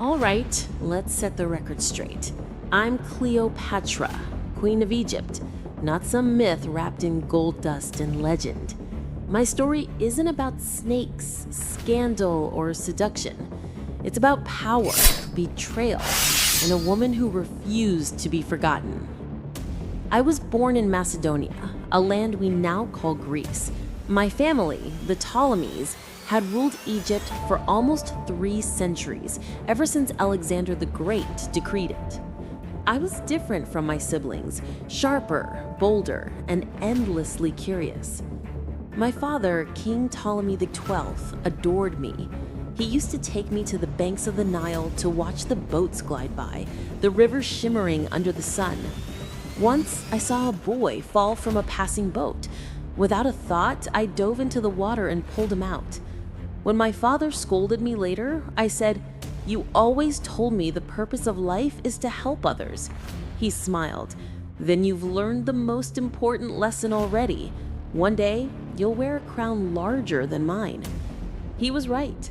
All right, let's set the record straight. I'm Cleopatra, Queen of Egypt, not some myth wrapped in gold dust and legend. My story isn't about snakes, scandal, or seduction. It's about power, betrayal, and a woman who refused to be forgotten. I was born in Macedonia, a land we now call Greece. My family, the Ptolemies, had ruled Egypt for almost 3 centuries, ever since Alexander the Great decreed it. I was different from my siblings, sharper, bolder, and endlessly curious. My father, King Ptolemy XII, adored me. He used to take me to the banks of the Nile to watch the boats glide by, the river shimmering under the sun. Once, I saw a boy fall from a passing boat. Without a thought, I dove into the water and pulled him out. When my father scolded me later, I said, "You always told me the purpose of life is to help others." He smiled. "Then you've learned the most important lesson already. One day, you'll wear a crown larger than mine." He was right.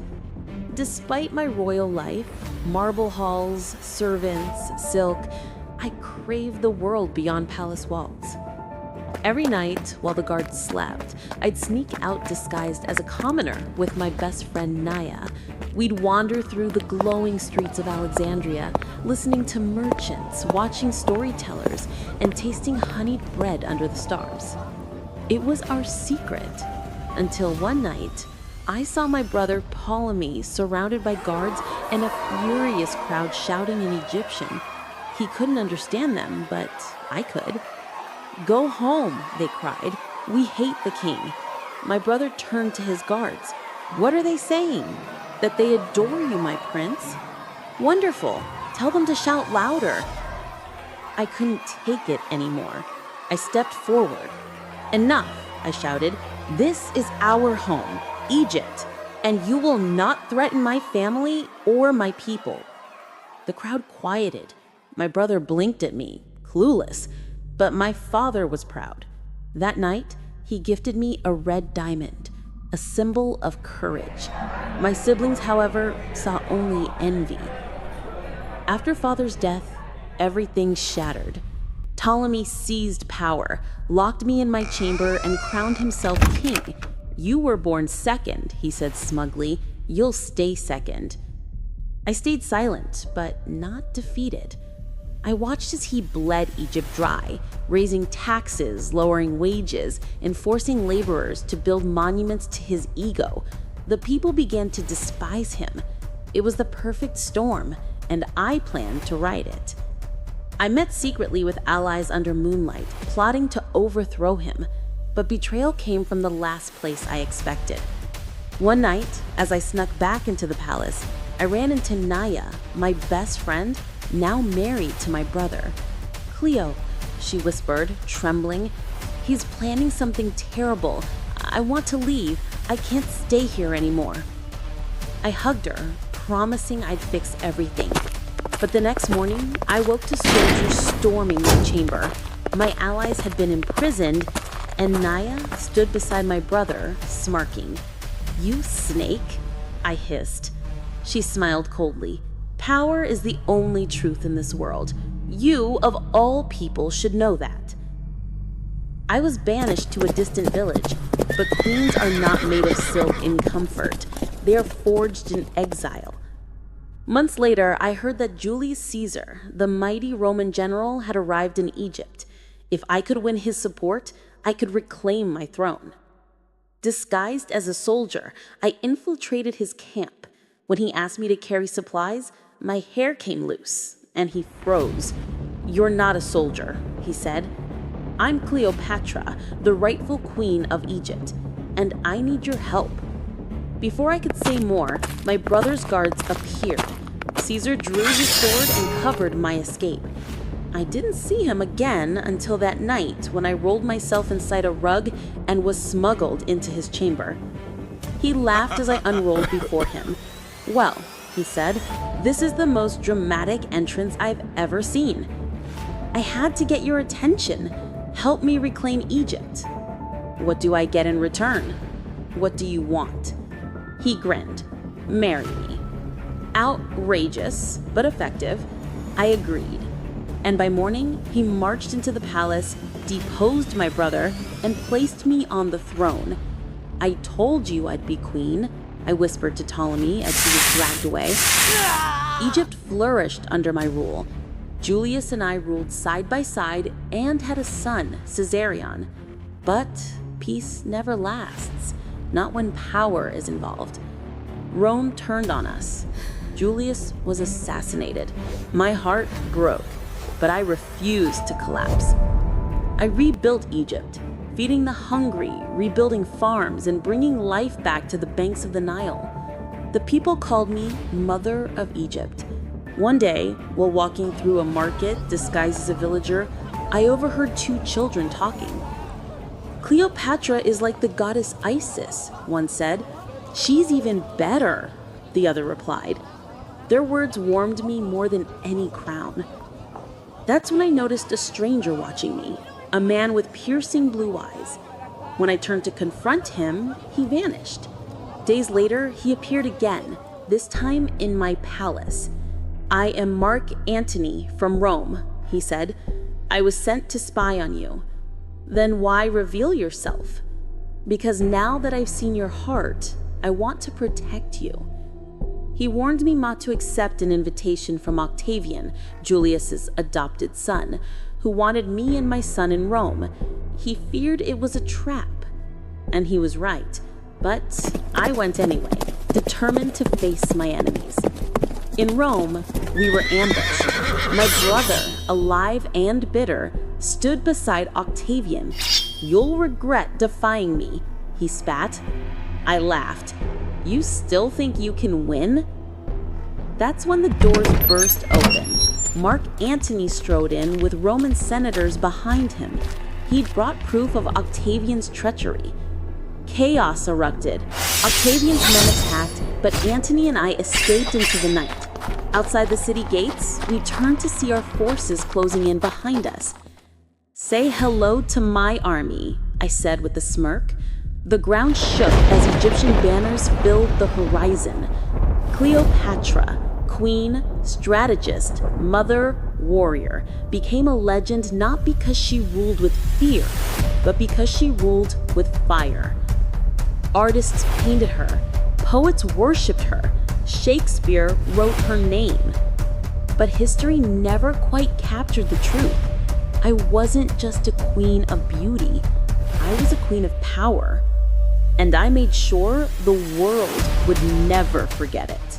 Despite my royal life, marble halls, servants, silk, I craved the world beyond palace walls. Every night, while the guards slept, I'd sneak out disguised as a commoner with my best friend Naya. We'd wander through the glowing streets of Alexandria, listening to merchants, watching storytellers, and tasting honeyed bread under the stars. It was our secret, until one night, I saw my brother Ptolemy surrounded by guards and a furious crowd shouting in Egyptian. He couldn't understand them, but I could. "Go home," they cried. "We hate the king." My brother turned to his guards. "What are they saying?" "That they adore you, my prince." "Wonderful. Tell them to shout louder." I couldn't take it anymore. I stepped forward. "Enough," I shouted. "This is our home, Egypt, and you will not threaten my family or my people." The crowd quieted. My brother blinked at me, clueless. But my father was proud. That night, he gifted me a red diamond, a symbol of courage. My siblings, however, saw only envy. After father's death, everything shattered. Ptolemy seized power, locked me in my chamber, and crowned himself king. "You were born second," he said smugly. "You'll stay second." I stayed silent, but not defeated. I watched as he bled Egypt dry, raising taxes, lowering wages, and forcing laborers to build monuments to his ego. The people began to despise him. It was the perfect storm, and I planned to ride it. I met secretly with allies under moonlight, plotting to overthrow him, but betrayal came from the last place I expected. One night, as I snuck back into the palace, I ran into Naya, my best friend, now married to my brother. "Cleo," she whispered, trembling, "he's planning something terrible. I want to leave. I can't stay here anymore." I hugged her, promising I'd fix everything. But the next morning, I woke to soldiers storming my chamber. My allies had been imprisoned, and Naya stood beside my brother, smirking. "You snake," I hissed. She smiled coldly. "Power is the only truth in this world. You, of all people, should know that." I was banished to a distant village, but queens are not made of silk in comfort. They are forged in exile. Months later, I heard that Julius Caesar, the mighty Roman general, had arrived in Egypt. If I could win his support, I could reclaim my throne. Disguised as a soldier, I infiltrated his camp. When he asked me to carry supplies, my hair came loose, and he froze. "You're not a soldier," he said. "I'm Cleopatra, the rightful queen of Egypt, and I need your help." Before I could say more, my brother's guards appeared. Caesar drew his sword and covered my escape. I didn't see him again until that night when I rolled myself inside a rug and was smuggled into his chamber. He laughed as I unrolled before him. "Well," he said, "this is the most dramatic entrance I've ever seen. I had to get your attention. Help me reclaim Egypt." "What do I get in return? What do you want?" He grinned. "Marry me." Outrageous, but effective. I agreed. And by morning, he marched into the palace, deposed my brother, and placed me on the throne. I told you I'd be queen, I whispered to Ptolemy as he was dragged away. Egypt flourished under my rule. Julius and I ruled side by side and had a son, Caesarion. But peace never lasts, not when power is involved. Rome turned on us. Julius was assassinated. My heart broke, but I refused to collapse. I rebuilt Egypt, feeding the hungry, rebuilding farms, and bringing life back to the banks of the Nile. The people called me Mother of Egypt. One day, while walking through a market disguised as a villager, I overheard two children talking. Cleopatra is like the goddess Isis, one said. She's even better, the other replied. Their words warmed me more than any crown. That's when I noticed a stranger watching me, a man with piercing blue eyes. When I turned to confront him, he vanished. Days later, he appeared again, this time in my palace. I am Mark Antony from Rome, he said. I was sent to spy on you. Then why reveal yourself? Because now that I've seen your heart, I want to protect you. He warned me not to accept an invitation from Octavian, Julius's adopted son, who wanted me and my son in Rome. He feared it was a trap. And he was right. But I went anyway, determined to face my enemies. In Rome, we were ambushed. My brother, alive and bitter, stood beside Octavian. You'll regret defying me, he spat. I laughed. You still think you can win? That's when the doors burst open. Mark Antony strode in with Roman senators behind him. He'd brought proof of Octavian's treachery. Chaos erupted. Octavian's men attacked, but Antony and I escaped into the night. Outside the city gates, we turned to see our forces closing in behind us. Say hello to my army, I said with a smirk. The ground shook as Egyptian banners filled the horizon. Cleopatra, queen, strategist, mother, warrior, became a legend not because she ruled with fear, but because she ruled with fire. Artists painted her, poets worshipped her, Shakespeare wrote her name. But history never quite captured the truth. I wasn't just a queen of beauty, I was a queen of power. And I made sure the world would never forget it.